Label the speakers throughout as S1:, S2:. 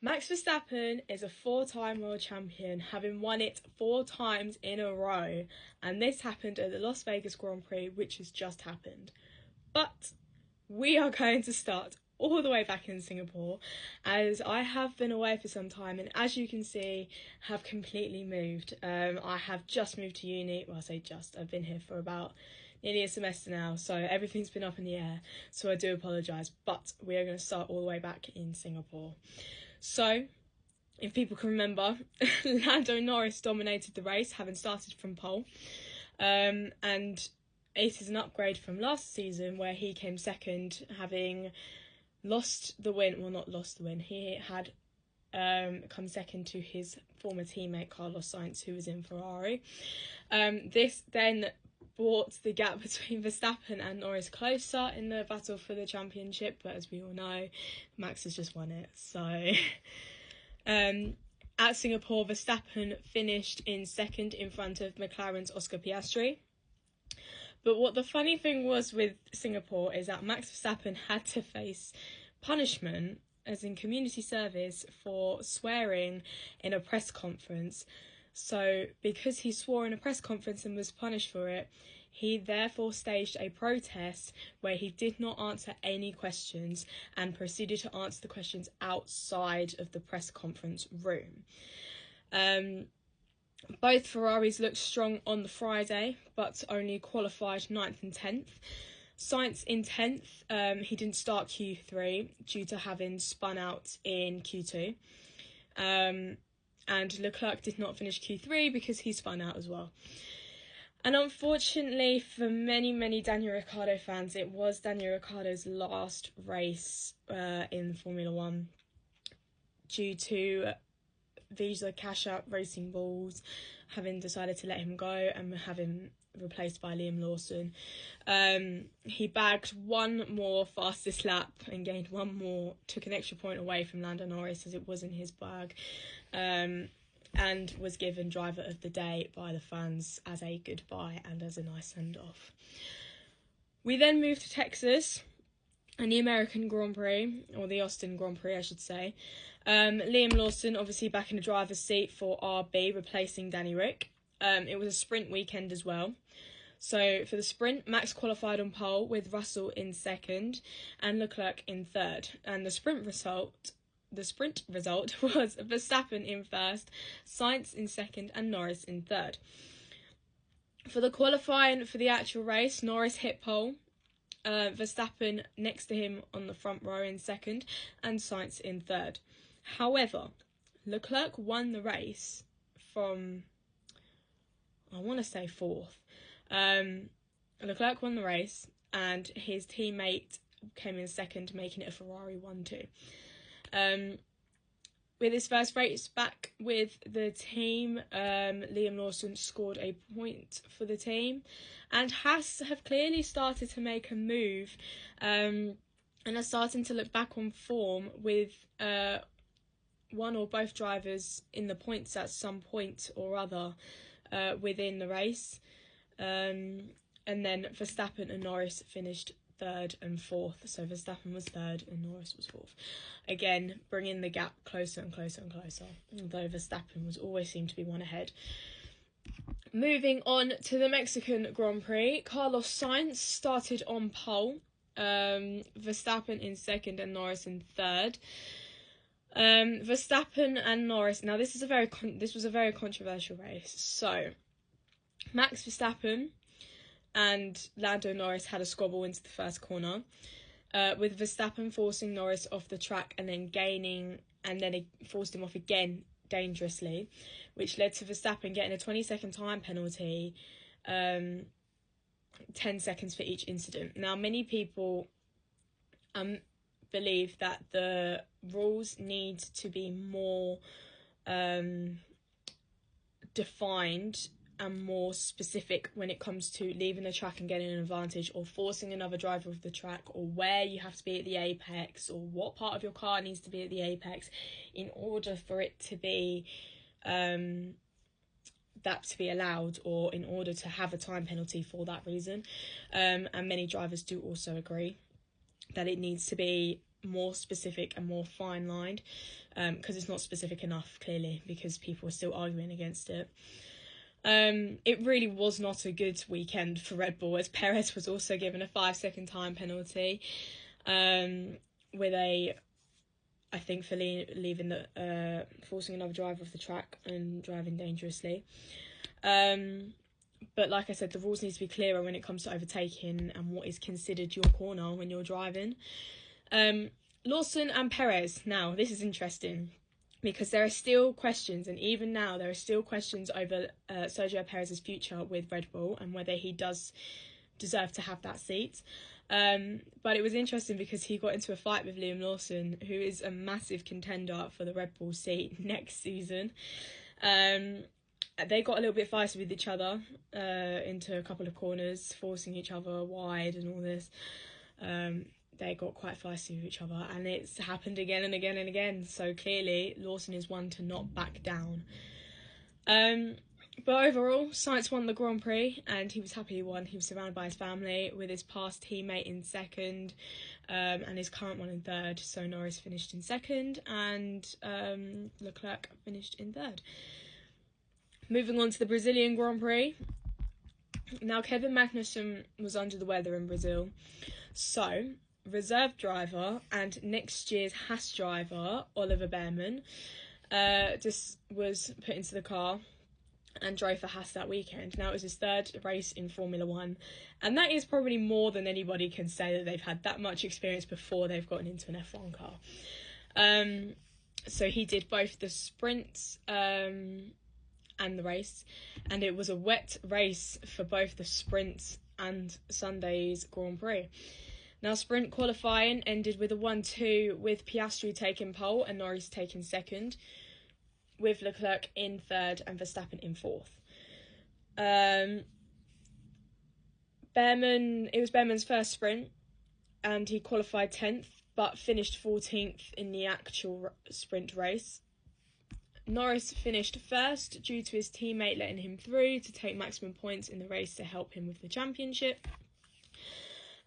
S1: Max Verstappen is a four-time world champion, having won it 4 times in a row, and this happened at the Las Vegas Grand Prix, which has just happened. But we are going to start all the way back in Singapore, as I have been away for some time, and as you can see, have completely moved. I have just moved to uni. Well, I say just, I've been here for about nearly a semester now, so everything's been up in the air, so I do apologise, but we are going to start all the way back in Singapore. So, if people can remember, Lando Norris dominated the race, having started from pole, and it is an upgrade from last season where he came second, having lost the win. Well, not lost the win. He had come second to his former teammate Carlos Sainz, who was in Ferrari. This then brought the gap between Verstappen and Norris closer in the battle for the championship, but as we all know, Max has just won it. So at Singapore, Verstappen finished in second in front of McLaren's Oscar Piastri. But what the funny thing was with Singapore is that Max Verstappen had to face punishment, as in community service, for swearing in a press conference. So because he swore in a press conference and was punished for it, he therefore staged a protest where he did not answer any questions and proceeded to answer the questions outside of the press conference room. Both Ferraris looked strong on the Friday, but only qualified 9th and 10th. Sainz in 10th, he didn't start Q3 due to having spun out in Q2. And Leclerc did not finish Q3 because he spun out as well. And unfortunately for many Daniel Ricciardo fans, it was Daniel Ricciardo's last race in Formula 1 due to Visa Cash Out Racing Bulls having decided to let him go and have him replaced by Liam Lawson. He bagged one more fastest lap and gained one more, took an extra point away from Lando Norris as it was in his bag, and was given driver of the day by the fans as a goodbye and as a nice send-off. We then moved to Texas and the American Grand Prix, or the Austin Grand Prix I should say. Liam Lawson obviously back in the driver's seat for RB, replacing Danny Rick. It was a sprint weekend as well. So for the sprint, Max qualified on pole with Russell in second and Leclerc in third. And the sprint result was Verstappen in first, Sainz in second and Norris in third. For the qualifying for the actual race, Norris hit pole, Verstappen next to him on the front row in second and Sainz in third. However, Leclerc won the race from, I want to say, fourth. Leclerc won the race and his teammate came in second, making it a Ferrari 1-2. With his first race back with the team, Liam Lawson scored a point for the team and Haas have clearly started to make a move and are starting to look back on form with one or both drivers in the points at some point or other within the race. And then Verstappen and Norris finished third and fourth. So Verstappen was third and Norris was fourth. Again, bringing the gap closer and closer and closer, although Verstappen was always seemed to be one ahead. Moving on to the Mexican Grand Prix, Carlos Sainz started on pole, Verstappen in second and Norris in third. Verstappen and Norris. Now this was a very controversial race. So Max Verstappen and Lando Norris had a squabble into the first corner, with Verstappen forcing Norris off the track and then it forced him off again dangerously, which led to Verstappen getting a 20-second time penalty, 10 seconds for each incident. Now, many people believe that the rules need to be more defined and more specific when it comes to leaving the track and getting an advantage, or forcing another driver off the track, or where you have to be at the apex, or what part of your car needs to be at the apex in order for it to be that to be allowed, or in order to have a time penalty for that reason. And many drivers do also agree that it needs to be more specific and more fine-lined, because it's not specific enough, clearly, because people are still arguing against it. It really was not a good weekend for Red Bull, as Perez was also given a 5-second time penalty, with I think for leaving forcing another driver off the track and driving dangerously. But like I said, the rules need to be clearer when it comes to overtaking and what is considered your corner when you're driving. Lawson and Perez. Now, this is interesting, because there are still questions, and even now there are still questions over Sergio Perez's future with Red Bull and whether he does deserve to have that seat. But it was interesting because he got into a fight with Liam Lawson, who is a massive contender for the Red Bull seat next season. They got a little bit feisty with each other into a couple of corners, forcing each other wide and all this. They got quite feisty with each other, and it's happened again and again and again. So clearly, Lawson is one to not back down. But overall, Sainz won the Grand Prix, and he was happy he won. He was surrounded by his family, with his past teammate in second, and his current one in third. So Norris finished in second, and Leclerc finished in third. Moving on to the Brazilian Grand Prix. Now, Kevin Magnussen was under the weather in Brazil, so reserve driver and next year's Haas driver, Oliver Behrman, just was put into the car and drove for Haas that weekend. Now, it was his third race in Formula One, and that is probably more than anybody can say, that they've had that much experience before they've gotten into an F1 car. So he did both the sprints and the race, and it was a wet race for both the sprints and Sunday's Grand Prix. Now, sprint qualifying ended with a 1-2, with Piastri taking pole and Norris taking second, with Leclerc in third and Verstappen in fourth. It was Behrman's first sprint, and he qualified 10th, but finished 14th in the actual sprint race. Norris finished first due to his teammate letting him through to take maximum points in the race to help him with the championship.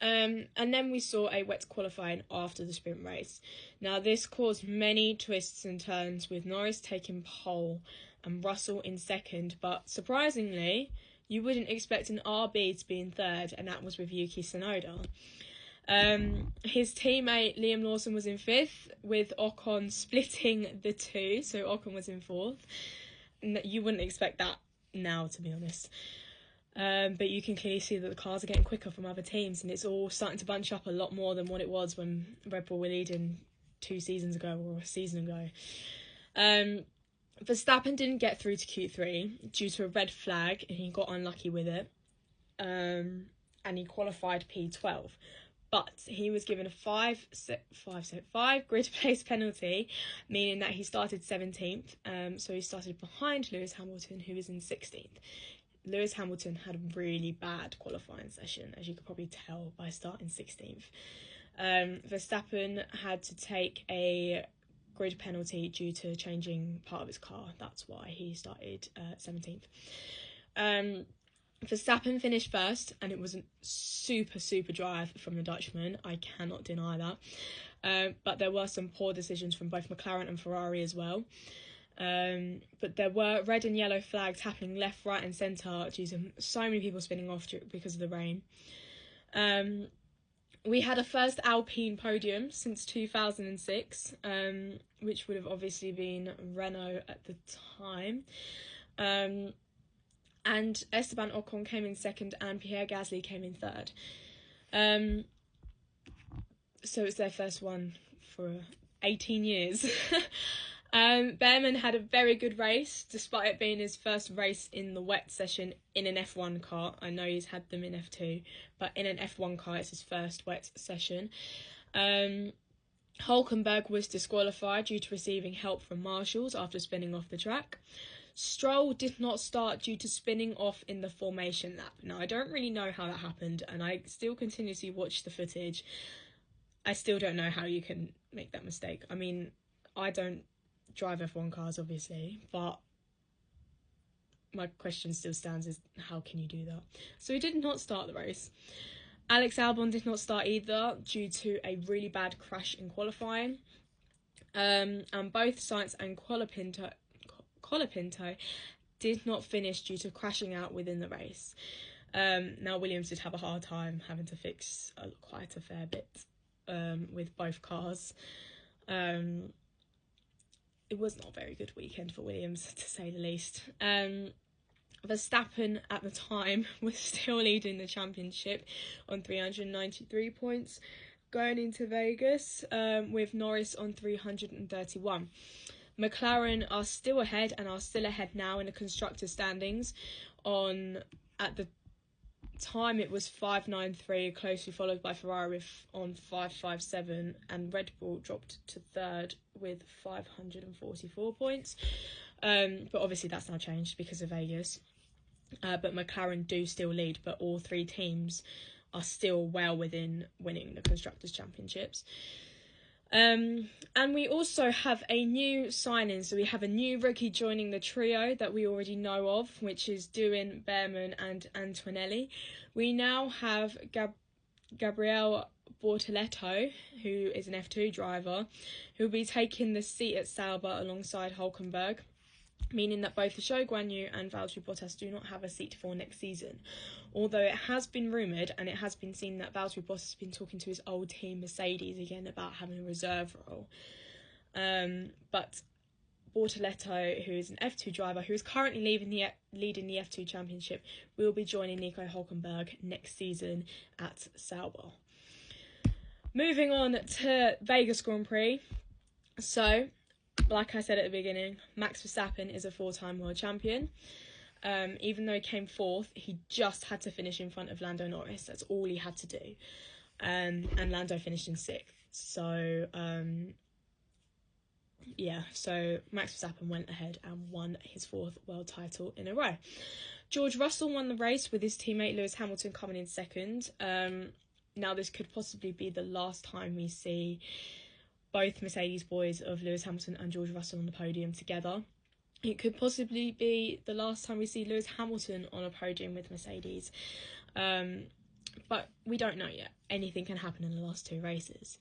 S1: And then we saw a wet qualifying after the sprint race. Now, this caused many twists and turns, with Norris taking pole and Russell in second, but surprisingly, you wouldn't expect an RB to be in third, and that was with Yuki Tsunoda. His teammate Liam Lawson was in fifth, with Ocon splitting the two, so Ocon was in fourth. You wouldn't expect that now, to be honest. But you can clearly see that the cars are getting quicker from other teams, and it's all starting to bunch up a lot more than what it was when Red Bull were leading 2 seasons ago, or a season ago. Verstappen didn't get through to Q3 due to a red flag, and he got unlucky with it. And he qualified P12. But he was given a 5 grid place penalty, meaning that he started 17th. So he started behind Lewis Hamilton, who was in 16th. Lewis Hamilton had a really bad qualifying session, as you could probably tell by starting 16th. Verstappen had to take a grid penalty due to changing part of his car. That's why he started 17th. Verstappen finished first, and it was a super drive from the Dutchman. I cannot deny that. But there were some poor decisions from both McLaren and Ferrari as well. But there were red and yellow flags happening left, right and centre due to so many people spinning off because of the rain. We had a first Alpine podium since 2006, which would have obviously been Renault at the time. And Esteban Ocon came in second, and Pierre Gasly came in third. So it's their first one for 18 years. Behrman had a very good race, despite it being his first race in the wet session in an F1 car. I know he's had them in F2, but in an F1 car, it's his first wet session. Hülkenberg was disqualified due to receiving help from marshals after spinning off the track. Stroll did not start due to spinning off in the formation lap. Now, I don't really know how that happened, and I still continuously watch the footage. I still don't know how you can make that mistake. I mean, I don't drive F1 cars, obviously, but my question still stands, is how can you do that? So he did not start the race. Alex Albon did not start either due to a really bad crash in qualifying. And both Sainz and Colapinto did not finish due to crashing out within the race. Now, Williams did have a hard time having to fix quite a fair bit with both cars. It was not a very good weekend for Williams, to say the least. Verstappen at the time was still leading the championship on 393 points going into Vegas, with Norris on 331. McLaren are still ahead and are still ahead now in the constructors' standings. At the time it was 593, closely followed by Ferrari on 557, and Red Bull dropped to third with 544 points. But obviously that's now changed because of Vegas. But McLaren do still lead, but all three teams are still well within winning the Constructors' Championships. And we also have a new signing. So we have a new rookie joining the trio that we already know of, which is Doohan, Behrman and Antonelli. We now have Gabriele Bortoleto, who is an F2 driver, who will be taking the seat at Sauber alongside Hülkenberg, meaning that both Zhou Guanyu and Valtteri Bottas do not have a seat for next season. Although it has been rumoured and it has been seen that Valtteri Bottas has been talking to his old team Mercedes again about having a reserve role. But Bortoleto, who is an F2 driver, who is currently leading the F2 Championship, will be joining Nico Hülkenberg next season at Sauber. Moving on to Vegas Grand Prix. So, like I said at the beginning, Max Verstappen is a four-time world champion. Even though he came fourth, he just had to finish in front of Lando Norris. That's all he had to do. And Lando finished in sixth. So, so Max Verstappen went ahead and won his fourth world title in a row. George Russell won the race with his teammate Lewis Hamilton coming in second. Now, this could possibly be the last time we see both Mercedes boys of Lewis Hamilton and George Russell on the podium together. It could possibly be the last time we see Lewis Hamilton on a podium with Mercedes. But we don't know yet. Anything can happen in the last two races.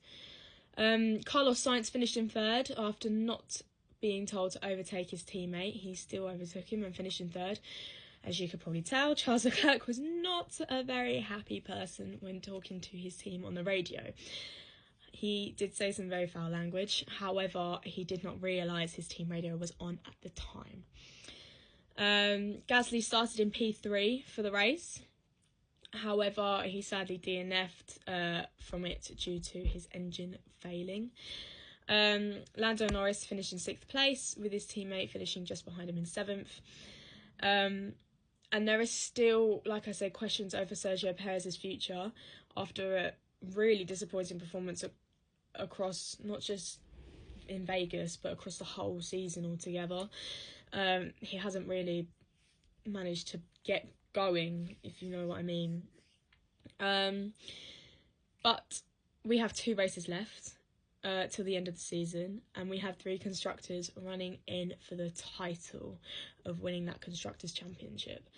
S1: Carlos Sainz finished in third after not being told to overtake his teammate. He still overtook him and finished in third. As you could probably tell, Charles Leclerc was not a very happy person when talking to his team on the radio. He did say some very foul language. However, he did not realise his team radio was on at the time. Gasly started in P3 for the race. However, he sadly DNF'd from it due to his engine failing. Lando Norris finished in sixth place, with his teammate finishing just behind him in seventh. And there is still, like I said, questions over Sergio Perez's future after a really disappointing performance across, not just in Vegas, but across the whole season altogether. He hasn't really managed to get going, if you know what I mean. But we have two races left till the end of the season, and we have three constructors running in for the title of winning that Constructors' Championship.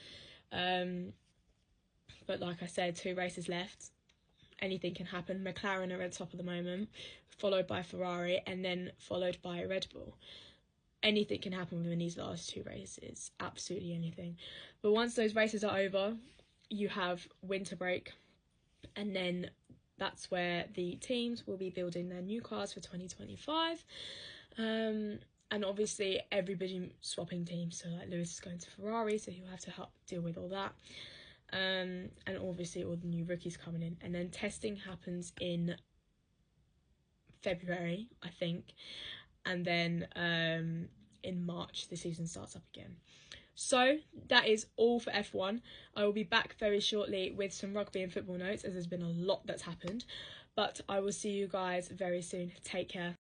S1: But like I said, two races left. Anything can happen. McLaren are at the top at the moment, followed by Ferrari, and then followed by Red Bull. Anything can happen within these last two races. Absolutely anything. But once those races are over, you have winter break, and then that's where the teams will be building their new cars for 2025. And obviously everybody swapping teams. So like Lewis is going to Ferrari, so he'll have to help deal with all that. And obviously all the new rookies coming in. And then testing happens in February, I think. And then in March, the season starts up again. So that is all for F1. I will be back very shortly with some rugby and football notes, as there's been a lot that's happened. But I will see you guys very soon. Take care.